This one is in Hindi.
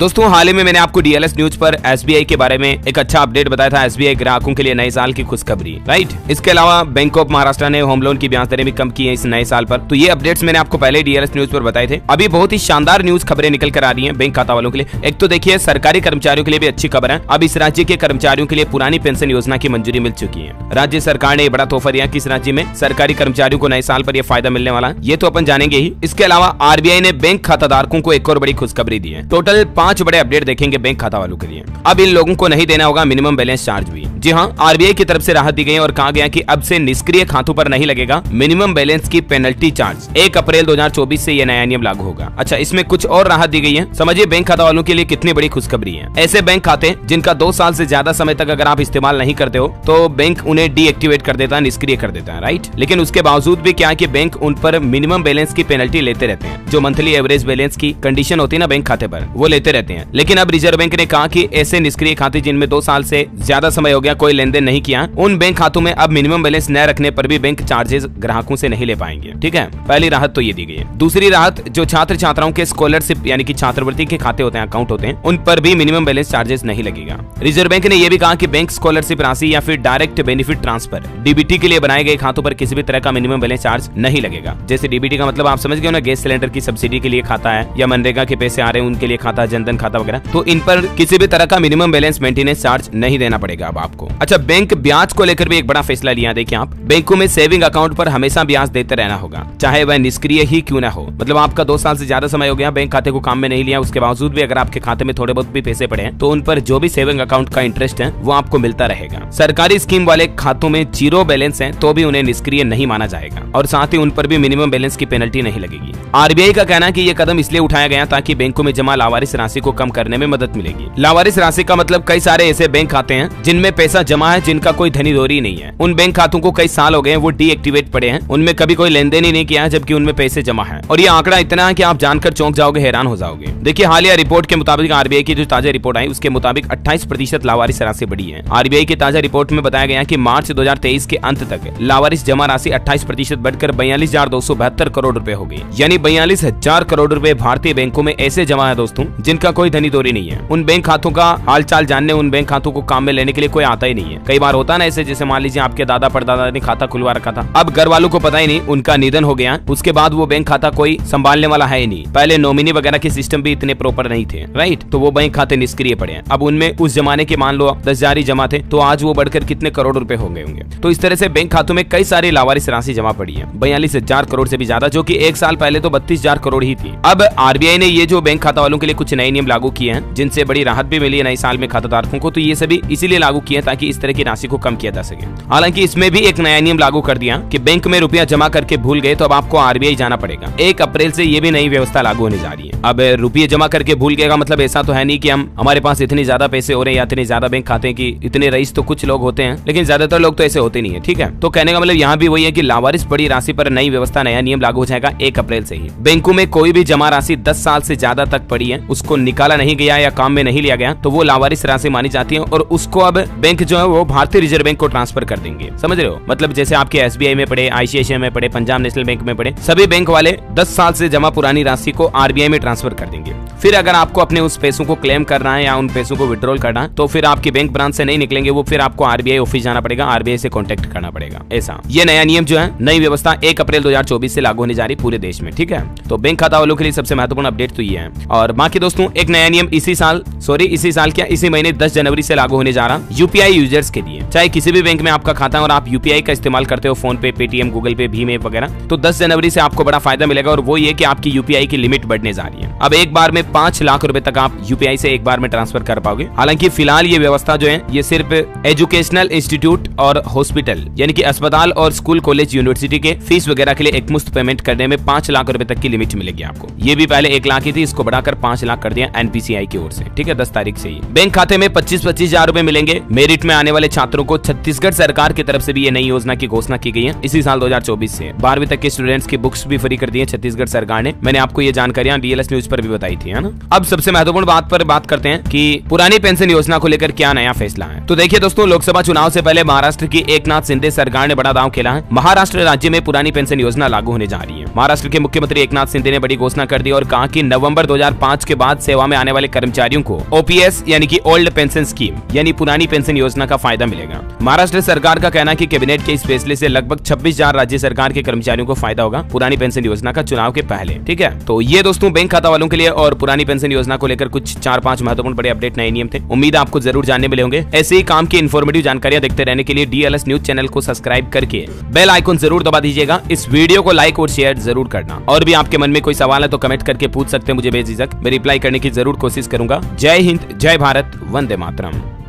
दोस्तों हाल ही में मैंने आपको डीएलएस न्यूज पर एसबीआई के बारे में एक अच्छा अपडेट बताया था। एसबीआई ग्राहकों के लिए नए साल की खुशखबरी, राइट। इसके अलावा बैंक ऑफ महाराष्ट्र ने होम लोन की ब्याज दरें भी कम की है इस नए साल पर। तो ये अपडेट्स मैंने आपको पहले डीएलएस न्यूज पर बताए थे। अभी बहुत ही शानदार न्यूज खबरें निकल कर आ रही है बैंक खाता वालों के लिए। एक तो देखिए सरकारी कर्मचारियों के लिए भी अच्छी खबर है। अब इस राज्य के कर्मचारियों के लिए पुरानी पेंशन योजना की मंजूरी मिल चुकी है। राज्य सरकार ने बड़ा तोहफा दिया कि इस राज्य में सरकारी कर्मचारियों को नए साल पर यह फायदा मिलने वाला है। ये तो अपन जानेंगे ही। इसके अलावा आरबीआई ने बैंक खाताधारकों को एक और बड़ी खुशखबरी दी है। टोटल 5 बड़े अपडेट देखेंगे बैंक खाता वालों के लिए। अब इन लोगों को नहीं देना होगा मिनिमम बैलेंस चार्ज भी। जी हाँ, आरबीआई की तरफ से राहत दी गई है और कहा गया कि अब से निष्क्रिय खातों पर नहीं लगेगा मिनिमम बैलेंस की पेनल्टी चार्ज। 1 अप्रैल 2024 से यह नया नियम लागू होगा। अच्छा, इसमें कुछ और राहत दी गई है। समझिए बैंक खाता वालों के लिए कितनी बड़ी खुशखबरी है। ऐसे बैंक खाते जिनका 2 साल से ज्यादा समय तक अगर आप इस्तेमाल नहीं करते हो तो बैंक उन्हें डीएक्टिवेट कर देता है, निष्क्रिय कर देता है, राइट। लेकिन उसके बावजूद भी क्या है कि बैंक उन पर मिनिमम बैलेंस की पेनल्टी लेते रहते हैं। जो मंथली एवरेज बैलेंस की कंडीशन होती है ना बैंक खाते पर, वो लेते रहते हैं। लेकिन अब रिजर्व बैंक ने कहा कि ऐसे निष्क्रिय खाते जिनमें 2 साल से ज्यादा समय हो गया, कोई लेन देन नहीं किया, उन बैंक खातों में अब मिनिमम बैलेंस न रखने पर भी बैंक चार्जेस ग्राहकों से नहीं ले पाएंगे। ठीक है, पहली राहत तो ये दी गई है। दूसरी राहत, जो छात्र छात्राओं के स्कॉलरशिप यानी कि छात्रवृत्ति के खाते होते हैं, अकाउंट होते हैं, उन पर भी मिनिमम बैलेंस चार्जेस नहीं लगेगा। रिजर्व बैंक ने यह भी कहा कि बैंक स्कॉलरशिप राशि या फिर डायरेक्ट बेनिफिट ट्रांसफर डीबीटी के लिए बनाए गए खातों पर किसी भी तरह का मिनिमम बैलेंस चार्ज नहीं लगेगा। जैसे डीबीटी का मतलब आप समझ गए ना, गैस सिलेंडर की सब्सिडी के लिए खाता है या मनरेगा के पैसे आ रहे हैं उनके लिए खाता, जनधन खाता वगैरह, तो इन पर किसी भी तरह का मिनिमम बैलेंस मेंटेनेंस चार्ज नहीं देना पड़ेगा अब आपको। अच्छा, बैंक ब्याज को लेकर भी एक बड़ा फैसला लिया। देखिए आप, बैंकों में सेविंग अकाउंट पर हमेशा ब्याज देते रहना होगा, चाहे वह निष्क्रिय ही क्यों ना हो। मतलब आपका 2 साल से ज्यादा समय हो गया, बैंक खाते को काम में नहीं लिया, उसके बावजूद भी अगर आपके खाते में थोड़े बहुत भी पैसे पड़े हैं तो उन पर जो भी सेविंग अकाउंट का इंटरेस्ट है वो आपको मिलता रहेगा। सरकारी स्कीम वाले खातों में 0 बैलेंस है तो भी उन्हें निष्क्रिय नहीं माना जाएगा और साथ ही उन पर भी मिनिमम बैलेंस की पेनल्टी नहीं लगेगी। आरबीआई का कहना है कि यह कदम इसलिए उठाया गया ताकि बैंकों में जमा लावारिस राशि को कम करने में मदद मिलेगी। लावारिस राशि का मतलब कई सारे ऐसे बैंक खाते हैं जिनमें पैसा जमा है जिनका कोई धनी धोरी नहीं है। उन बैंक खातों को कई साल हो गए, वो डीएक्टिवेट पड़े हैं, उनमें कभी कोई लेन देन ही नहीं किया है, जबकि उनमें पैसे जमा है। और ये आंकड़ा इतना है कि आप जानकर चौंक जाओगे, हैरान हो जाओगे। देखिए हालिया रिपोर्ट के मुताबिक, आरबीआई की जो ताजा रिपोर्ट आई उसके मुताबिक 28% लावारिस राशि बढ़ी है। आरबीआई की ताजा रिपोर्ट में बताया गया कि मार्च 2023 के अंत तक लावारिस जमा राशि 28% बढ़कर 42,272 करोड़ रुपए हो गई। यानी 42,000 करोड़ रुपए भारतीय बैंकों में ऐसे जमा है दोस्तों जिनका कोई धनी धोरी नहीं है। उन बैंक खातों का हालचाल जानने, उन बैंक खातों को काम में लेने के लिए कोई आता ही नहीं है। कई बार होता ना ऐसे, जैसे मान लीजिए आपके दादा परदादा ने खाता खुलवा रखा था, अब घर वालों को पता ही नहीं, उनका निधन हो गया, उसके बाद वो बैंक खाता कोई संभालने वाला है ही नहीं। पहले नॉमिनी वगैरह के सिस्टम भी इतने प्रॉपर नहीं थे, राइट। तो वो बैंक खाते निष्क्रिय पड़े हैं। अब उनमें उस जमाने के मान लो 10,000 ही जमा थे, तो आज वो बढ़कर कितने करोड़ रुपए हो गए होंगे। तो इस तरह से बैंक खातों में कई सारी लावारिस राशि जमा पड़ी है, 42,000 करोड़ से भी ज्यादा, जो कि 1 साल पहले तो 32,000 करोड़ ही थी। अब आरबीआई ने ये जो बैंक खाता वालों के लिए कुछ नए नियम लागू किए हैं जिनसे बड़ी राहत भी मिली है नए साल में खाताधारकों को, तो ये सभी इसीलिए लागू किए ताकि इस तरह की राशि को कम किया जा सके। हालांकि इसमें भी एक नया नियम लागू कर दिया कि बैंक में रुपया जमा करके भूल गए तो अब आपको आरबीआई जाना पड़ेगा। 1 अप्रैल से ये भी नई व्यवस्था लागू होने जा रही है। अब रुपये जमा करके भूल गए का मतलब ऐसा तो है नहीं कि हमारे पास इतने ज्यादा पैसे हो रहे हैं या इतने ज्यादा बैंक खाते हैं कि इतने रईस तो कुछ लोग होते हैं, लेकिन ज्यादातर लोग तो ऐसे होते नहीं है। ठीक है, तो कहने का मतलब यहाँ भी वही है कि लावारिस पड़ी राशि पर नई व्यवस्था, नया नियम लागू हो जाएगा 1 अप्रैल से ही। बैंकों में कोई भी जमा राशि 10 साल से ज्यादा तक पड़ी है, उसको निकाला नहीं गया या काम में नहीं लिया गया, तो वो लावारिस राशि मानी जाती है और उसको अब बैंक जो है वो भारतीय रिजर्व बैंक को ट्रांसफर कर देंगे। समझ रहे हो, मतलब जैसे आपके एसबीआई में पड़े, आईसीआईसीआई में पड़े, पंजाब नेशनल बैंक में पड़े, सभी बैंक वाले 10 साल से जमा पुरानी राशि को आरबीआई में ट्रांसफर कर देंगे। फिर अगर आपको अपने उस पैसों को क्लेम करना है या उन पैसों को विड्रॉल करना है तो फिर आपकी बैंक ब्रांच से नहीं निकलेंगे, वो फिर आपको आरबीआई ऑफिस जाना पड़ेगा, आरबीआई से कॉन्टेक्ट करना पड़ेगा। ऐसा ये नया नियम जो है, नई व्यवस्था 1 अप्रैल 2024 से लागू होने जा रही पूरे देश में। ठीक है, तो बैंक खाता वालों के लिए सबसे महत्वपूर्ण अपडेट तो ये है। और बाकी दोस्तों एक नया नियम इसी महीने 10 जनवरी से लागू होने जा रहा यूपीआई यूजर्स के लिए। चाहे किसी भी बैंक में आपका खाता है और आप यूपीआई का इस्तेमाल करते हो, फोन पे, पेटीएम, गूगल पे, भीम ऐप वगैरह, तो 10 जनवरी से आपको बड़ा फायदा मिलेगा और वो ये कि आपकी यूपीआई की लिमिट बढ़ने जा रही है। अब एक बार में 5 लाख रुपए तक आप यूपीआई से एक बार में ट्रांसफर कर पाओगे। हालांकि फिलहाल ये व्यवस्था जो है ये सिर्फ एजुकेशनल इंस्टीट्यूट और हॉस्पिटल यानी कि अस्पताल और स्कूल, कॉलेज, यूनिवर्सिटी के फीस वगैरह के लिए एक मुफ्त पेमेंट करने में 5 लाख रुपए तक की लिमिट मिलेगी आपको। ये भी पहले 1 लाख ही थी, इसको बढ़ाकर 5 लाख कर दिया एनपीसीआई की ओर से। ठीक है, है 10 तारीख से ही। बैंक खाते में 25-25 हजार रूपए मिलेंगे। मेरिट में आने वाले छात्रों को छत्तीसगढ़ सरकार की तरफ से भी ये नई योजना की घोषणा की गई है इसी साल 2024 से। 12वीं तक के स्टूडेंट्स की बुक्स भी फ्री कर दी है छत्तीसगढ़ सरकार ने। मैंने आपको ये जानकारियां डीएलएस न्यूज पर भी बताई थी, है ना। अब सबसे महत्वपूर्ण बात पर बात करते हैं कि पुरानी पेंशन योजना को लेकर क्या नया फैसला है। तो देखिए दोस्तों, लोकसभा चुनाव से पहले महाराष्ट्र की एकनाथ शिंदे सरकार ने बड़ा दांव खेला है। महाराष्ट्र राज्य में पुरानी पेंशन योजना लागू होने जा रही है। महाराष्ट्र के मुख्यमंत्री एकनाथ शिंदे ने बड़ी घोषणा कर दी और कहा कि नवंबर 2005 के बाद सेवा में आने वाले कर्मचारियों को ओपीएस यानी कि ओल्ड पेंशन स्कीम यानी पुरानी पेंशन योजना का फायदा मिलेगा। महाराष्ट्र सरकार का कहना है कि कैबिनेट के इस फैसले से लगभग 26,000 राज्य सरकार के कर्मचारियों को फायदा होगा पुरानी पेंशन योजना का चुनाव के पहले। ठीक है, तो ये दोस्तों बैंक खाता वालों के लिए और पुरानी पेंशन योजना को लेकर कुछ 4-5 महत्वपूर्ण बड़े अपडेट नए नियम थे। उम्मीद आपको जरूर जानने मिले होंगे। ऐसे ही काम की इन्फॉर्मेटिव जानकारियां देखते रहने के लिए डीएलएस न्यूज चैनल को सब्सक्राइब करके बेल आइकन जरूर दबा दीजिएगा। इस वीडियो को लाइक और शेयर जरूर करना। और भी आपके मन में कोई सवाल है तो कमेंट करके पूछ सकते हैं मुझे बेझिझक। मैं रिप्लाई करने की जरूर कोशिश करूंगा। जय हिंद, जय भारत, वंदे मातरम।